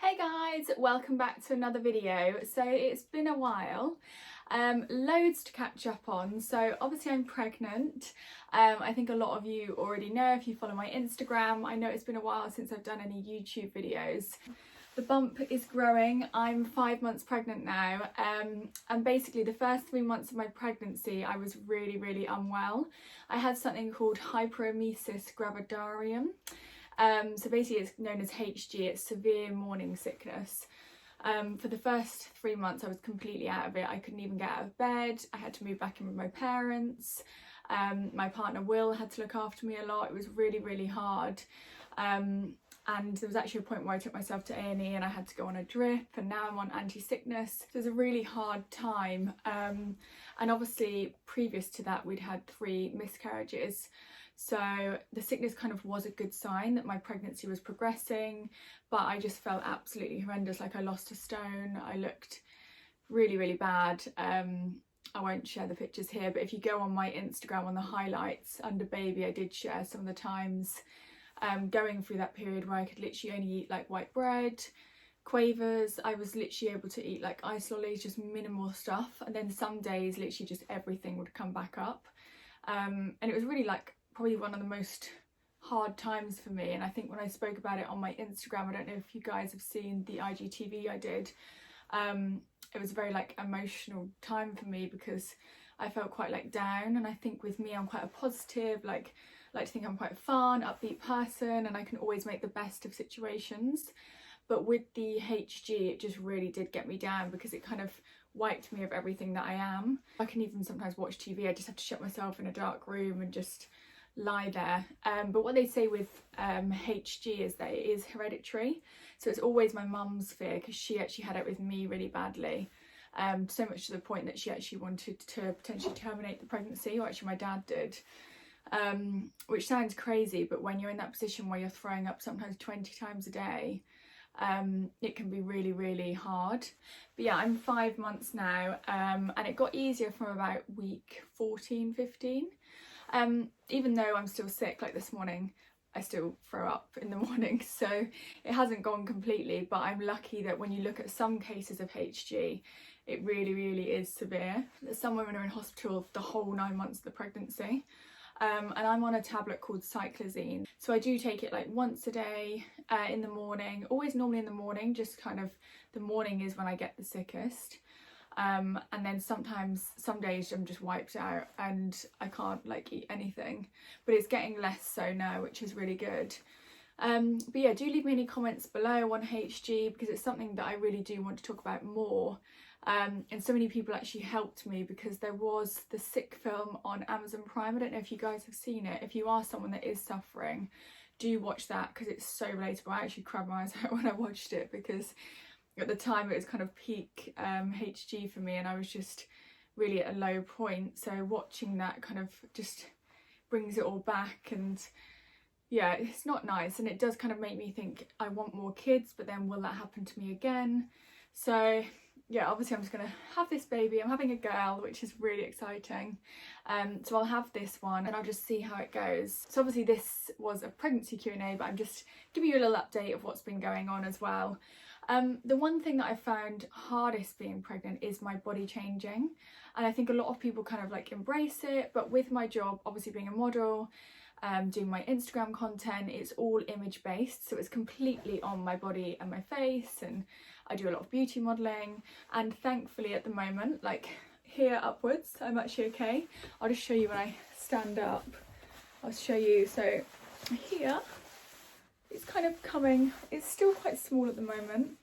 Hey guys, welcome back to another video. So it's been a while, loads to catch up on. So obviously I'm pregnant. I think a lot of you already know if you follow my Instagram. I know it's been a while since I've done any YouTube videos. The bump is growing. I'm 5 months pregnant now, and basically the first 3 months of my pregnancy I was really unwell. I had something called HYPEREMESIS gravidarum. So basically it's known as HG, it's severe morning sickness. For the first 3 months I was completely out of it. I couldn't even get out of bed. I had to move back in with my parents. My partner Will had to look after me a lot. It was really hard. And there was actually a point where I took myself to A&E and I had to go on a drip, and now I'm on anti-sickness. It was a really hard time. And obviously previous to that we'd had 3 miscarriages. So the sickness kind of was a good sign that my pregnancy was progressing, but I just felt absolutely horrendous. Like I lost a stone, I looked really bad. I won't share the pictures here, but if you go on my Instagram on the highlights under baby, I did share some of the times going through that period where I could literally only eat like white bread, quavers. I was literally able to eat like ice lollies, just minimal stuff, and then some days literally just everything would come back up. And it was really like probably one of the most hard times for me. And I think when I spoke about it on my Instagram, I don't know if you guys have seen the IGTV I did, it was a very like emotional time for me because I felt quite like down. And I think with me I'm quite a positive, like to think I'm quite a fun, upbeat person, and I can always make the best of situations. But with the HG it just really did get me down because it kind of wiped me of everything that I am. I can even sometimes watch TV, I just have to shut myself in a dark room and just lie there. But what they say with HG is that it is hereditary, so it's always my mum's fear because she actually had it with me really badly, so much to the point that she actually wanted to potentially terminate the pregnancy, or actually my dad did, which sounds crazy, but when you're in that position where you're throwing up sometimes 20 times a day, it can be really hard. But yeah, I'm 5 months now, and it got easier from about week 14-15. Even though I'm still sick, like this morning I still throw up in the morning, so it hasn't gone completely. But I'm lucky that when you look at some cases of HG, it really is severe. Some women are in hospital the whole 9 months of the pregnancy. And I'm on a tablet called cyclizine, so I do take it like once a day in the morning, always normally in the morning, just kind of the morning is when I get the sickest. And then sometimes some days I'm just wiped out and I can't like eat anything, but it's getting less so now, which is really good. But yeah, do leave me any comments below on HG because it's something that I really do want to talk about more. And so many people actually helped me because there was the Sick film on Amazon Prime. I don't know if you guys have seen it. If you are someone that is suffering, do watch that because it's so relatable. I actually cried my eyes out when I watched it because at the time it was kind of peak HG for me and I was just really at a low point. So watching that kind of just brings it all back, and yeah, it's not nice, and it does kind of make me think I want more kids, but then will that happen to me again? So yeah, obviously I'm just gonna have this baby. I'm having a girl, which is really exciting. So I'll have this one and I'll just see how it goes. So obviously this was a pregnancy Q&A, but I'm just giving you a little update of what's been going on as well. The one thing that I found hardest being pregnant is my body changing, and I think a lot of people kind of like embrace it, but with my job, obviously being a model, doing my Instagram content, it's all image based, so it's completely on my body and my face, and I do a lot of beauty modelling, and thankfully at the moment, like here upwards, I'm actually okay. I'll just show you when I stand up. I'll show you. So here it's kind of coming, it's still quite small at the moment,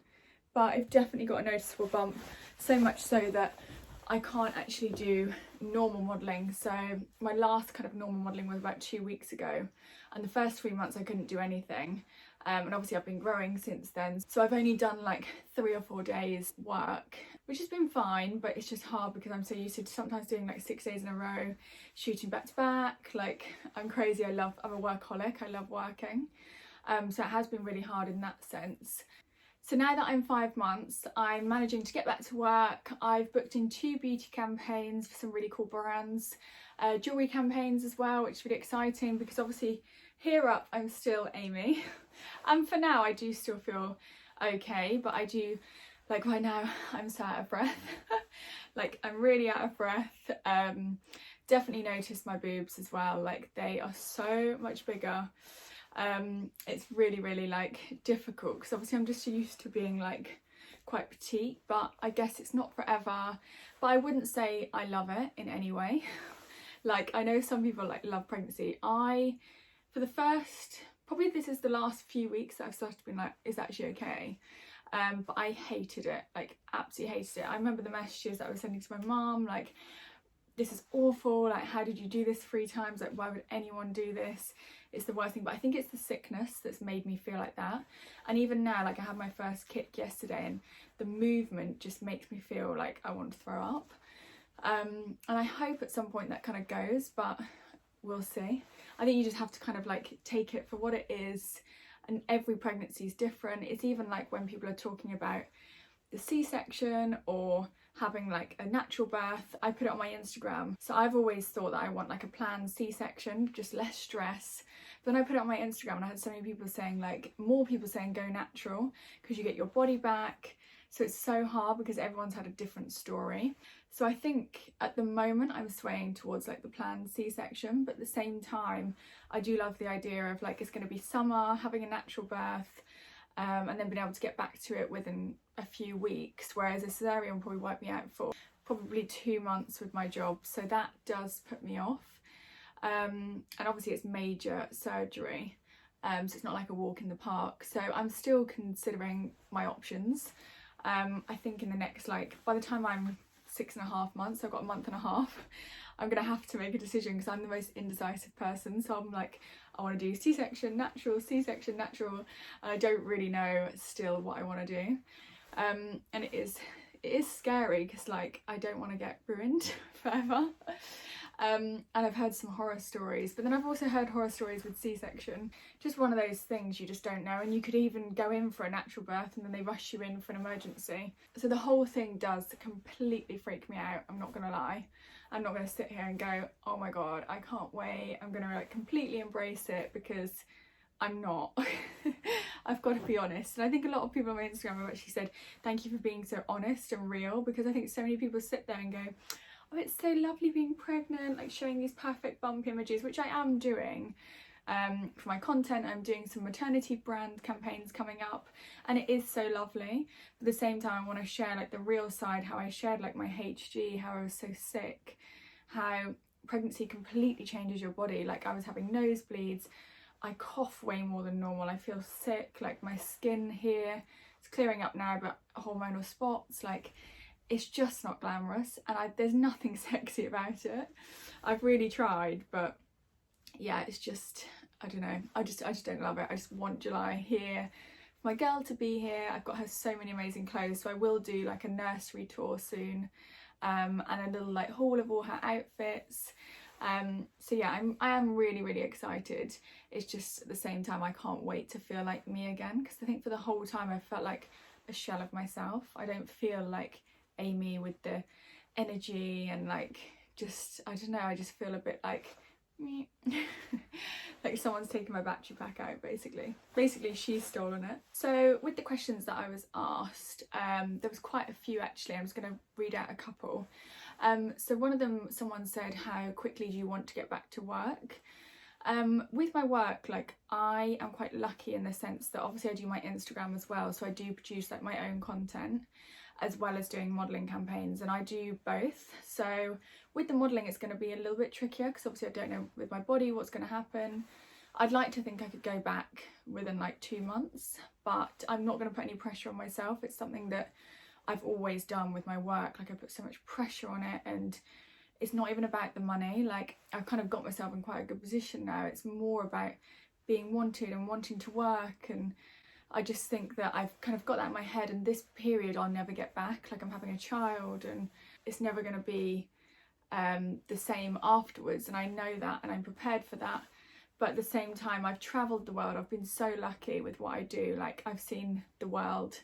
but I've definitely got a noticeable bump, so much so that I can't actually do normal modelling. So my last kind of normal modelling was about 2 weeks ago, and the first 3 months I couldn't do anything, and obviously I've been growing since then, so I've only done like 3 or 4 days work, which has been fine, but it's just hard because I'm so used to sometimes doing like 6 days in a row, shooting back to back. Like I'm crazy, I'm a workaholic, I love working. So it has been really hard in that sense. So now that I'm 5 months, I'm managing to get back to work. I've booked in 2 beauty campaigns for some really cool brands, jewellery campaigns as well, which is really exciting because obviously here up I'm still Amy, and for now I do still feel okay, but I do, like right now I'm so out of breath. Like I'm really out of breath. Definitely noticed my boobs as well, like they are so much bigger. It's really like difficult because obviously I'm just used to being like quite petite, but I guess it's not forever. But I wouldn't say I love it in any way. Like I know some people like love pregnancy. For the first, probably this is the last few weeks that I've started to be like, is actually okay. But I hated it, like absolutely hated it. I remember the messages that I was sending to my mum, like, this is awful, like how did you do this 3 times, like why would anyone do this, it's the worst thing. But I think it's the sickness that's made me feel like that. And even now, like I had my first kick yesterday and the movement just makes me feel like I want to throw up. And I hope at some point that kind of goes, but we'll see. I think you just have to kind of like take it for what it is, and every pregnancy is different. It's even like when people are talking about the C-section or having like a natural birth, I put it on my Instagram. So I've always thought that I want like a planned C-section, just less stress. But then I put it on my Instagram and I had so many people saying, like more people saying go natural because you get your body back. So it's so hard because everyone's had a different story. So I think at the moment I'm swaying towards like the planned C-section, but at the same time I do love the idea of like it's going to be summer, having a natural birth, and then being able to get back to it within a few weeks, whereas a cesarean will probably wipe me out for probably 2 months with my job. So that does put me off. And obviously it's major surgery, so it's not like a walk in the park. So I'm still considering my options. I think in the next, like by the time I'm 6.5 months, I've got a month and a half, I'm gonna have to make a decision because I'm the most indecisive person. So I'm like, I want to do C-section, natural, C-section, natural, and I don't really know still what I want to do. And it is scary because like I don't want to get ruined forever. And I've heard some horror stories, but then I've also heard horror stories with C-section. Just one of those things you just don't know, and you could even go in for a natural birth and then they rush you in for an emergency. So the whole thing does completely freak me out, I'm not gonna lie. I'm not gonna sit here and go, oh my god, I can't wait. I'm gonna like completely embrace it, because I'm not. I've got to be honest. And I think a lot of people on my Instagram have actually said, thank you for being so honest and real, because I think so many people sit there and go, oh, it's so lovely being pregnant, like showing these perfect bump images, which I am doing for my content. I'm doing some maternity brand campaigns coming up, and it is so lovely. But at the same time, I want to share like the real side, how I shared like my HG, how I was so sick, how pregnancy completely changes your body. Like I was having nosebleeds, I cough way more than normal, I feel sick, like my skin here, it's clearing up now, but hormonal spots, like it's just not glamorous, and there's nothing sexy about it. I've really tried, but yeah, it's just, I don't know, I just don't love it. I just want July here, for my girl to be here. I've got her so many amazing clothes, so I will do like a nursery tour soon, and a little like haul of all her outfits. So yeah, I am really excited. It's just at the same time I can't wait to feel like me again, because I think for the whole time I felt like a shell of myself. I don't feel like Amy with the energy and like just, I don't know, I just feel a bit like like someone's taken my battery pack out, basically she's stolen it. So with the questions that I was asked, there was quite a few actually. I'm just going to read out a couple. So one of them, someone said, how quickly do you want to get back to work? With my work, like I am quite lucky in the sense that obviously I do my Instagram as well, so I do produce like my own content as well as doing modelling campaigns, and I do both. So with the modelling it's going to be a little bit trickier because obviously I don't know with my body what's going to happen. I'd like to think I could go back within like 2 months, but I'm not going to put any pressure on myself. It's something that I've always done with my work, like I put so much pressure on it, and it's not even about the money. Like I've kind of got myself in quite a good position now. It's more about being wanted and wanting to work, and I just think that I've kind of got that in my head, and this period I'll never get back. Like I'm having a child and it's never going to be the same afterwards, and I know that and I'm prepared for that. But at the same time, I've travelled the world. I've been so lucky with what I do. Like I've seen the world.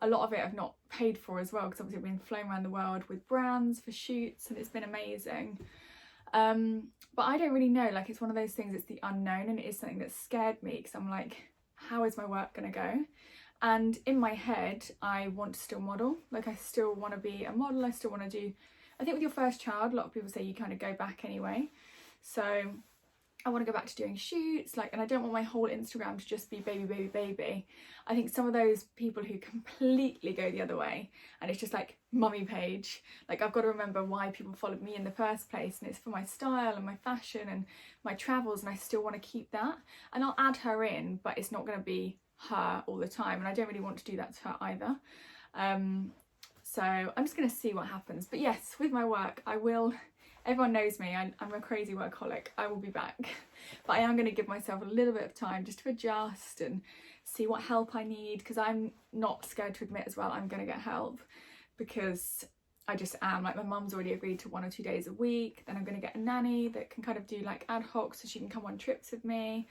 A lot of it I've not paid for as well, because obviously I've been flown around the world with brands for shoots, and it's been amazing. But I don't really know, like it's one of those things, it's the unknown, and it is something that scared me, because I'm like, how is my work gonna go? And in my head, I want to still model. Like, I still want to be a model. I still want to do, I think with your first child, a lot of people say you kind of go back anyway. So I want to go back to doing shoots, like, and I don't want my whole Instagram to just be baby, baby, baby. I think some of those people who completely go the other way and it's just like mummy page, like, I've got to remember why people followed me in the first place, and it's for my style and my fashion and my travels, and I still want to keep that. And I'll add her in, but it's not going to be her all the time, and I don't really want to do that to her either. So I'm just going to see what happens. But yes, with my work, I will, everyone knows me, I'm a crazy workaholic. I will be back, but I am going to give myself a little bit of time just to adjust and see what help I need, because I'm not scared to admit as well I'm going to get help, because I just am. Like, my mum's already agreed to 1 or 2 days a week, then I'm going to get a nanny that can kind of do like ad hoc so she can come on trips with me.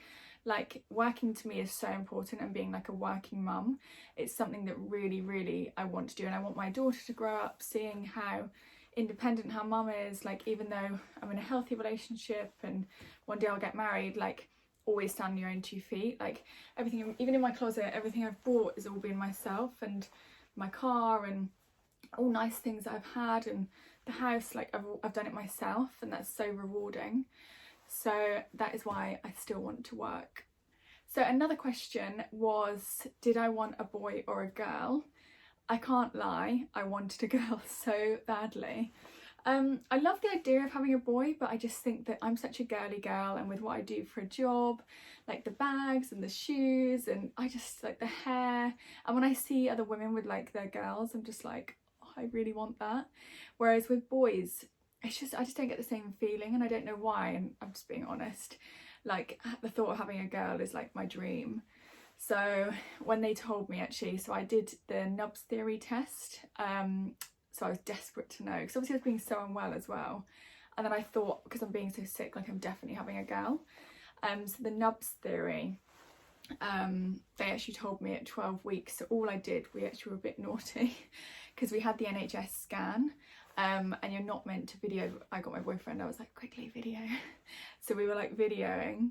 Like, working to me is so important, and being like a working mum, it's something that really, really I want to do. And I want my daughter to grow up seeing how independent her mum is. Like, even though I'm in a healthy relationship and one day I'll get married, like, always stand on your own 2 feet. Like, everything, even in my closet, everything I've bought is all been myself, and my car and all nice things that I've had, and the house, like, I've done it myself, and that's so rewarding. So that is why I still want to work. So another question was, did I want a boy or a girl? I can't lie, I wanted a girl so badly. I love the idea of having a boy, but I just think that I'm such a girly girl, and with what I do for a job, like the bags and the shoes, and I just like the hair, and when I see other women with like their girls, I'm just like, oh, I really want that. Whereas with boys, it's just, I just don't get the same feeling, and I don't know why, and I'm just being honest. Like, the thought of having a girl is like my dream. So when they told me, actually, so I did the Nubs theory test, so I was desperate to know, because obviously I was being so unwell as well, and then I thought, because I'm being so sick, like, I'm definitely having a girl. So the Nubs theory, they actually told me at 12 weeks, so all I did, we actually were a bit naughty, because we had the NHS scan, and you're not meant to video. I got my boyfriend, I was like, quickly video. So we were like videoing,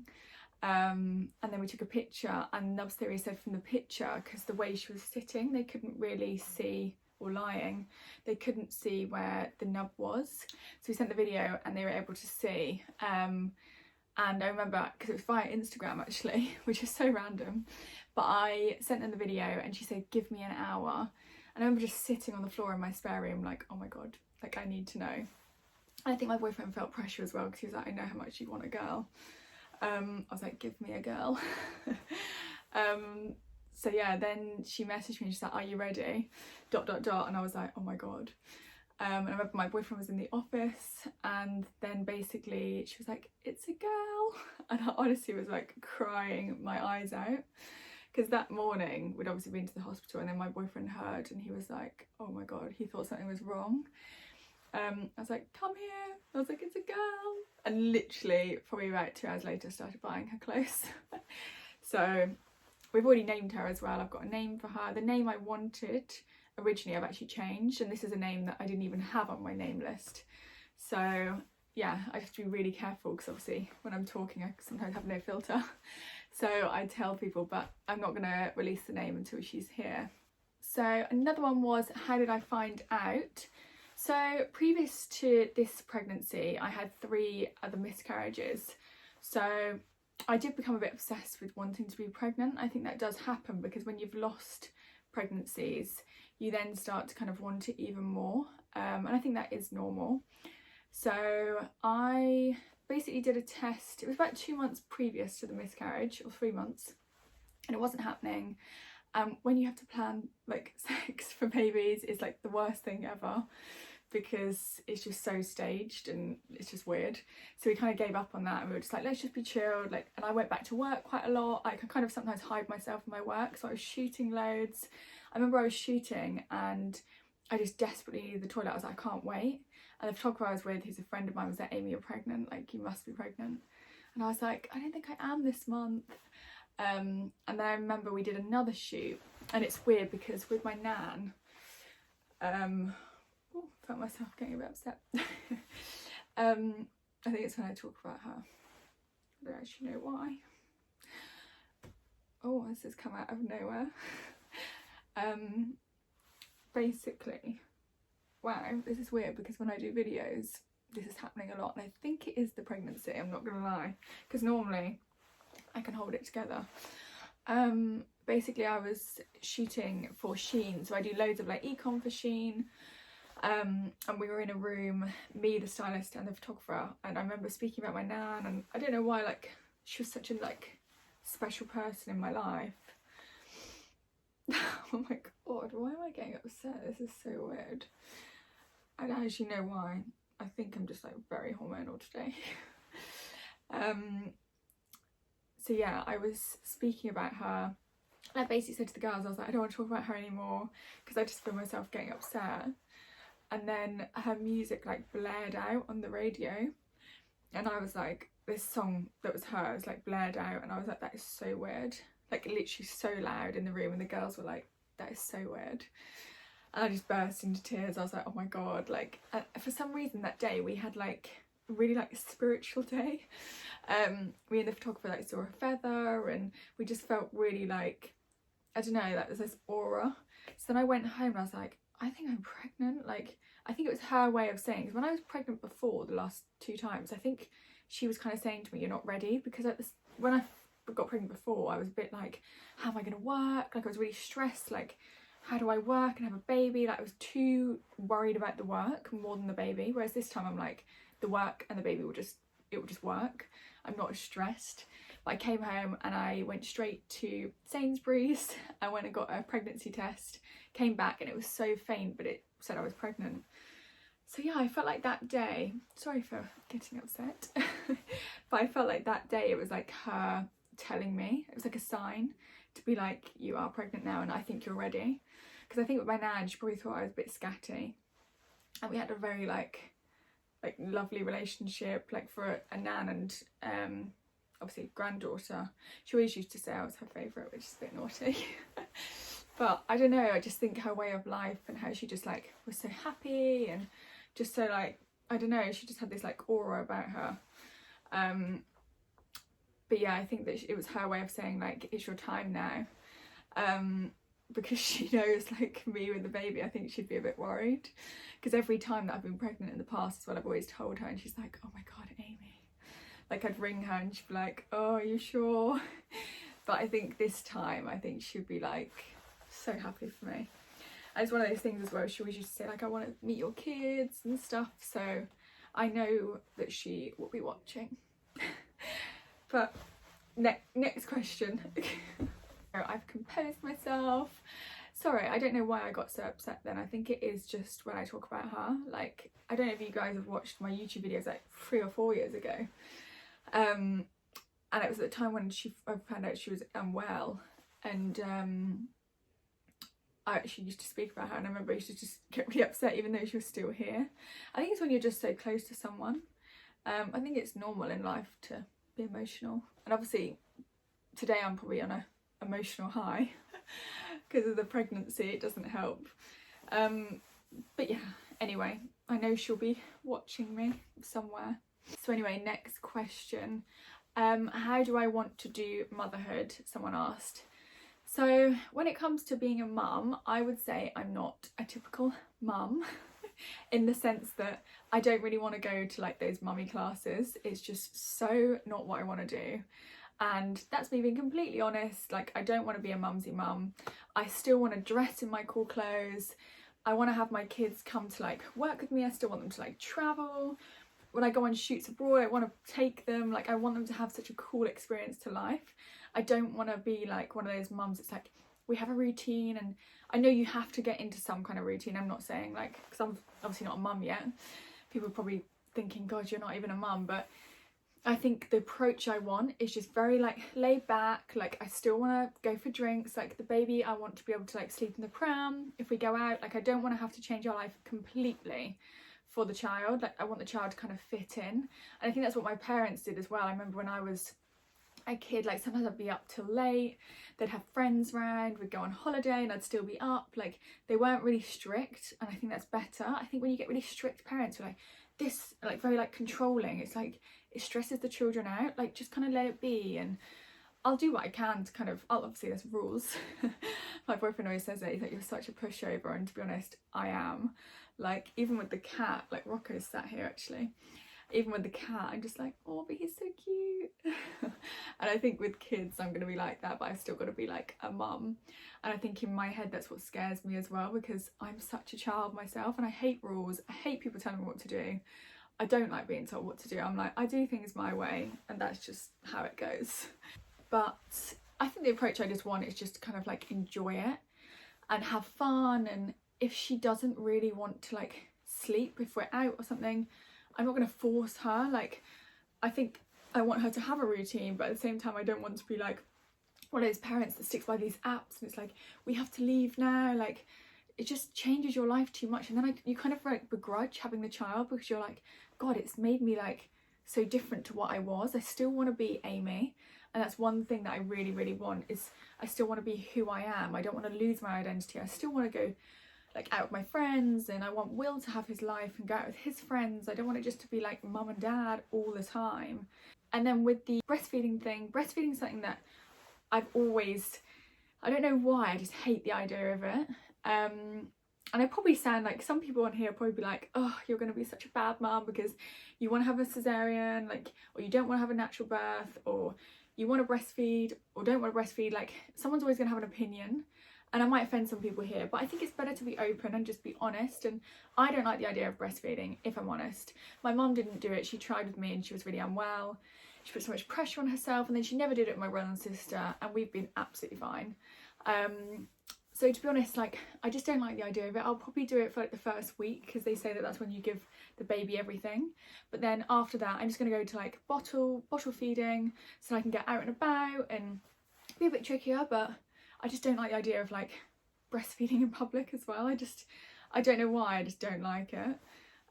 and then we took a picture, and Nubs theory said from the picture, because the way she was sitting, they couldn't really see, or lying, they couldn't see where the nub was. So we sent the video and they were able to see. And I remember, because it was via Instagram actually, which is so random, but I sent them the video and she said, give me an hour. And I remember just sitting on the floor in my spare room like, oh my God, like, I need to know. And I think my boyfriend felt pressure as well, because he was like, I know how much you want a girl. I was like, give me a girl. So yeah, then she messaged me and she's like, are you ready? ... And I was like, oh my God. And I remember my boyfriend was in the office, and then basically she was like, it's a girl. And I honestly was like crying my eyes out, because that morning we'd obviously been to the hospital, and then my boyfriend heard, and he was like, oh my God, he thought something was wrong. I was like, come here. I was like, it's a girl. And literally probably about 2 hours later started buying her clothes. So we've already named her as well. I've got a name for her. The name I wanted originally I've actually changed, and this is a name that I didn't even have on my name list. So yeah, I have to be really careful, because obviously when I'm talking I sometimes have no filter. So I tell people, but I'm not going to release the name until she's here. So another one was, how did I find out? So previous to this pregnancy, I had 3 other miscarriages. So I did become a bit obsessed with wanting to be pregnant. I think that does happen, because when you've lost pregnancies, you then start to kind of want it even more. And I think that is normal. So I basically did a test. It was about 2 months previous to the miscarriage, or 3 months, and it wasn't happening. When you have to plan like sex for babies, it's like the worst thing ever, because it's just so staged and it's just weird. So we kind of gave up on that, and we were just like, let's just be chilled. Like, and I went back to work quite a lot. I could kind of sometimes hide myself in my work, so I was shooting loads. I remember I was shooting and I just desperately needed the toilet. I was like, I can't wait. And the photographer I was with, who's a friend of mine, was like, Amy, you're pregnant, like, you must be pregnant. And I was like, I don't think I am this month. And then I remember we did another shoot, and it's weird because with my nan, oh, felt myself getting a bit upset. I think it's when I talk about her. I don't actually know why. Oh, this has come out of nowhere. Basically, wow, this is weird because when I do videos this is happening a lot, and I think it is the pregnancy, I'm not gonna lie, because normally I can hold it together. Basically I was shooting for Shein, so I do loads of like econ for Shein, and we were in a room, me, the stylist and the photographer, and I remember speaking about my nan, and I don't know why, like she was such a like special person in my life. Oh my god, why am I getting upset? This is so weird. I don't actually know why. I think I'm just like very hormonal today. So yeah, I was speaking about her. I basically said to the girls, I was like, I don't want to talk about her anymore because I just feel myself getting upset. And then her music like blared out on the radio, and I was like, this song that was hers like blared out, and I was like, that is so weird, like literally so loud in the room, and the girls were like, that is so weird. And I just burst into tears. I was like, oh my god, like for some reason that day we had like really like a spiritual day. Me and the photographer like saw a feather, and we just felt really like, I don't know, like there's this aura. So then I went home and I was like, I think I'm pregnant. Like I think it was her way of saying, because when I was pregnant before the last 2 times, I think she was kind of saying to me, you're not ready, because when I got pregnant before I was a bit like, how am I going to work? Like I was really stressed, like how do I work and have a baby? Like I was too worried about the work more than the baby, whereas this time I'm like, the work and the baby will just work. I'm not as stressed. But I came home and I went straight to Sainsbury's. I went and got a pregnancy test, came back, and it was so faint, but it said I was pregnant. So yeah, I felt like that day, sorry for getting upset, but I felt like that day it was like her telling me, it was like a sign to be like, you are pregnant now and I think you're ready. Because I think with my nan, she probably thought I was a bit scatty, and we had a very like lovely relationship, like for a nan and obviously granddaughter. She always used to say I was her favourite, which is a bit naughty. But I don't know, I just think her way of life and how she just like was so happy and just so like, I don't know, she just had this like aura about her. But yeah, I think that it was her way of saying like, it's your time now. Because she knows like me with the baby, I think she'd be a bit worried, because every time that I've been pregnant in the past as well, I've always told her, and she's like, oh my god, Amy, like I'd ring her and she'd be like, oh, are you sure? But I think this time, I think she'd be like so happy for me. And it's one of those things as well, she always used to say like, I want to meet your kids and stuff, so I know that she will be watching. But next question. I've composed myself. Sorry, I don't know why I got so upset then. I think it is just when I talk about her. Like, I don't know if you guys have watched my YouTube videos like 3 or 4 years ago. And it was at the time when I found out she was unwell, and I actually used to speak about her, and I remember I used to just get really upset even though she was still here. I think it's when you're just so close to someone. I think it's normal in life to be emotional, and obviously today I'm probably on a emotional high because of the pregnancy. It doesn't help. But yeah, anyway, I know she'll be watching me somewhere. So anyway, next question. How do I want to do motherhood? Someone asked. So when it comes to being a mum, I would say I'm not a typical mum in the sense that I don't really want to go to like those mummy classes. It's just so not what I want to do. And that's me being completely honest. Like, I don't want to be a mumsy mum. I still want to dress in my cool clothes. I want to have my kids come to like work with me. I still want them to like travel. When I go on shoots abroad, I want to take them. Like, I want them to have such a cool experience to life. I don't want to be like one of those mums. It's like, we have a routine, and I know you have to get into some kind of routine. I'm not saying like, because I'm obviously not a mum yet. People are probably thinking, God, you're not even a mum. But I think the approach I want is just very like laid back. Like, I still want to go for drinks. Like, the baby, I want to be able to like sleep in the pram if we go out. Like, I don't want to have to change our life completely for the child. Like, I want the child to kind of fit in. And I think that's what my parents did as well. I remember when I was a kid, like sometimes I'd be up till late, they'd have friends round, we'd go on holiday and I'd still be up. Like, they weren't really strict, and I think that's better. I think when you get really strict parents who are like this, like very like controlling, it's like it stresses the children out. Like, just kind of let it be, and I'll do what I can to kind of, obviously there's rules. My boyfriend always says that, he's like, you're such a pushover, and to be honest, I am. Like, even with the cat, like Rocco's sat here actually, even with the cat, I'm just like, oh, but he's so cute. And I think with kids I'm gonna be like that, but I've still got to be like a mum. And I think in my head that's what scares me as well, because I'm such a child myself and I hate rules. I hate people telling me what to do. I don't like being told what to do. I'm like, I do things my way, and that's just how it goes. But I think the approach I just want is just to kind of like enjoy it and have fun. And if she doesn't really want to like sleep if we're out or something, I'm not going to force her. Like, I think I want her to have a routine, but at the same time I don't want to be like one of those parents that sticks by these apps and it's like, we have to leave now. Like, it just changes your life too much, and then you kind of like begrudge having the child, because you're like, God, it's made me like so different to what I was. I still want to be Amy, and that's one thing that I really, really want, is I still want to be who I am. I don't want to lose my identity. I still want to go like out with my friends, and I want Will to have his life and go out with his friends. I don't want it just to be like mum and dad all the time. And then with the breastfeeding thing, breastfeeding is something that I've always, I don't know why, I just hate the idea of it. And I probably sound like, some people on here probably be like, oh, you're going to be such a bad mum because you want to have a cesarean, like, or you don't want to have a natural birth, or you want to breastfeed or don't want to breastfeed. Like, someone's always going to have an opinion, and I might offend some people here, but I think it's better to be open and just be honest. And I don't like the idea of breastfeeding, if I'm honest. My mum didn't do it. She tried with me and she was really unwell. She put so much pressure on herself, and then she never did it with my brother and sister, and we've been absolutely fine. So to be honest, like, I just don't like the idea of it. I'll probably do it for like the first week, because they say that that's when you give the baby everything. But then after that, I'm just going to go to like bottle feeding, so I can get out and about and be a bit trickier. But I just don't like the idea of like breastfeeding in public as well. I don't know why, I just don't like it.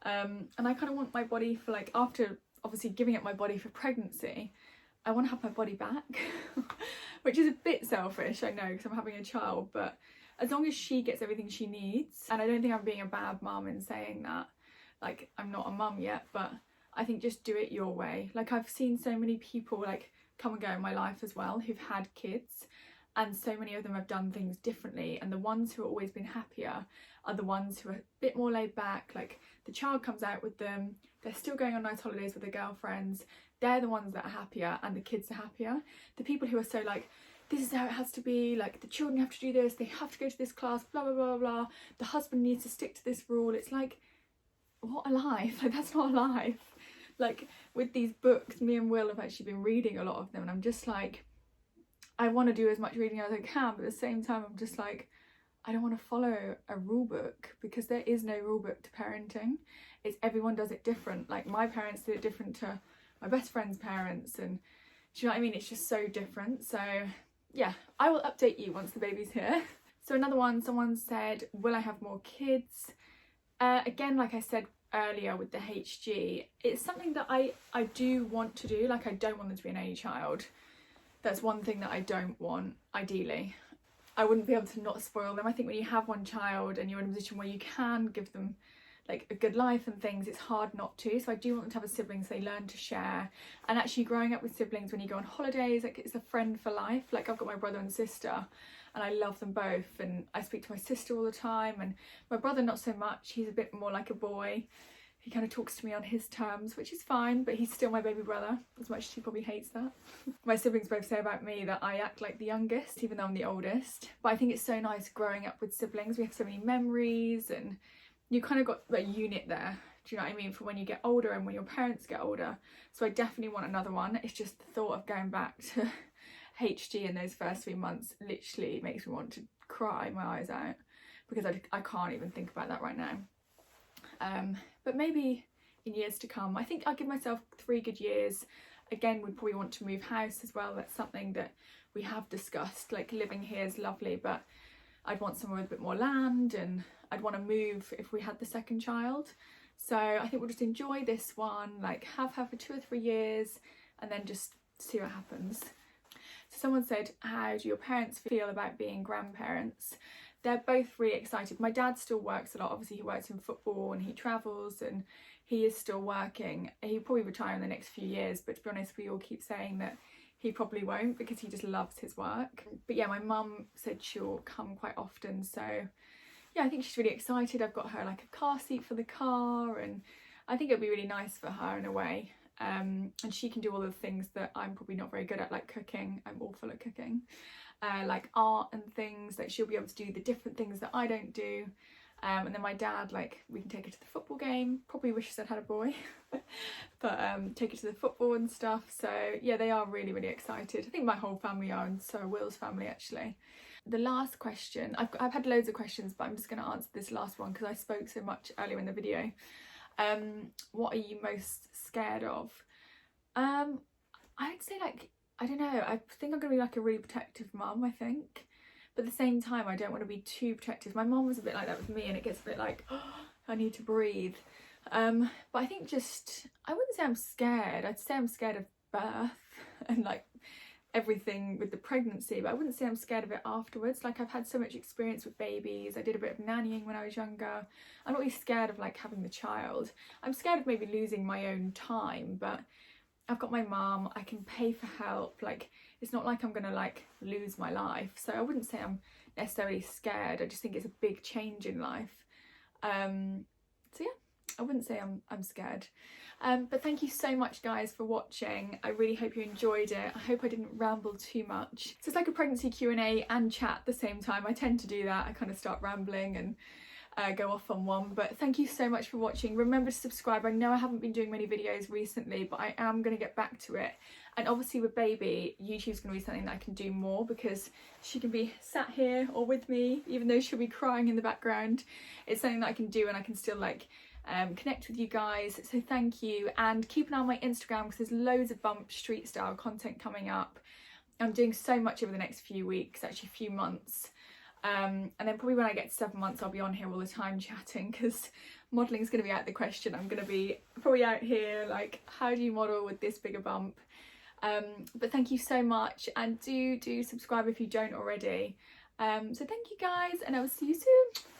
And I kind of want my body for like, after obviously giving up my body for pregnancy, I want to have my body back, which is a bit selfish, I know, because I'm having a child, but as long as she gets everything she needs, and I don't think I'm being a bad mum in saying that, like, I'm not a mum yet, but I think just do it your way. Like, I've seen so many people like come and go in my life as well who've had kids, and so many of them have done things differently, and the ones who have always been happier are the ones who are a bit more laid back. Like, the child comes out with them, they're still going on nice holidays with their girlfriends, they're the ones that are happier, and the kids are happier. The people who are so like, this is how it has to be, like, the children have to do this, they have to go to this class, blah blah blah blah, the husband needs to stick to this rule. It's like, what a life. Like, that's not a life. Like, with these books, me and Will have actually been reading a lot of them, and I'm just like, I want to do as much reading as I can, but at the same time I'm just like, I don't want to follow a rule book, because there is no rule book to parenting. It's, everyone does it different. Like, my parents did it different to my best friend's parents, and do you know what I mean? It's just so different. So yeah, I will update you once the baby's here. So another one, someone said, will I have more kids? Again, like I said earlier with the HG, it's something that I do want to do. Like, I don't want them to be an only child. That's one thing that I don't want, ideally. I wouldn't be able to not spoil them. I think when you have one child and you're in a position where you can give them like a good life and things, it's hard not to. So I do want them to have a sibling, so they learn to share. And actually growing up with siblings, when you go on holidays, like, it's a friend for life. Like, I've got my brother and sister, and I love them both, and I speak to my sister all the time, and my brother not so much. He's a bit more like a boy. He kind of talks to me on his terms, which is fine, but he's still my baby brother, as much as he probably hates that. My siblings both say about me that I act like the youngest, even though I'm the oldest. But I think it's so nice growing up with siblings. We have so many memories, and you kind of got a unit there, do you know what I mean, for when you get older and when your parents get older. So I definitely want another one. It's just the thought of going back to HG in those first 3 months literally makes me want to cry my eyes out, because I can't even think about that right now. But maybe in years to come. I think I'll give myself 3 good years. Again, we'd probably want to move house as well. That's something that we have discussed. Like, living here is lovely, but I'd want somewhere with a bit more land, and I'd want to move if we had the second child. So I think we'll just enjoy this one, like have her for 2 or 3 years, and then just see what happens. So someone said, how do your parents feel about being grandparents? They're both really excited. My dad still works a lot. Obviously, he works in football and he travels, and he is still working. He'll probably retire in the next few years, but to be honest, we all keep saying that he probably won't because he just loves his work. But yeah, my mum said she'll come quite often, so yeah, I think she's really excited. I've got her like a car seat for the car, and I think it'll be really nice for her in a way. And she can do all the things that I'm probably not very good at, like cooking. I'm awful at cooking. Like art and things, like she'll be able to do the different things that I don't do. And then my dad, like, we can take her to the football game. Probably wishes I'd had a boy, but take her to the football and stuff. So yeah, they are really, really excited. I think my whole family are, and so Will's family actually. The last question, I've had loads of questions, but I'm just going to answer this last one because I spoke so much earlier in the video. What are you most scared of? I'd say, like, I don't know, I think I'm going to be like a really protective mum, I think. But at the same time, I don't want to be too protective. My mum was a bit like that with me, and it gets a bit like, oh, I need to breathe. But I think just, I wouldn't say I'm scared. I'd say I'm scared of birth and like everything with the pregnancy, but I wouldn't say I'm scared of it afterwards. Like, I've had so much experience with babies. I did a bit of nannying when I was younger. I'm not really scared of like having the child. I'm scared of maybe losing my own time, but I've got my mum, I can pay for help. Like, it's not like I'm gonna like lose my life. So I wouldn't say I'm necessarily scared. I just think it's a big change in life. So yeah, I wouldn't say I'm scared. But thank you so much guys for watching. I really hope you enjoyed it. I hope I didn't ramble too much. So it's like a pregnancy Q&A and chat at the same time. I tend to do that. I kind of start rambling and go off on one, but thank you so much for watching. Remember to subscribe. I know I haven't been doing many videos recently, but I am going to get back to it. And obviously with baby, YouTube's going to be something that I can do more because she can be sat here or with me, even though she'll be crying in the background. It's something that I can do, and I can still like connect with you guys. So thank you, and keep an eye on my Instagram because there's loads of bump street style content coming up. I'm doing so much over the next few weeks, actually a few months. And then probably when I get to 7 months, I'll be on here all the time chatting because modelling is going to be out of the question. I'm going to be probably out here like, how do you model with this bigger bump? But thank you so much, and do subscribe if you don't already. So thank you guys, and I will see you soon.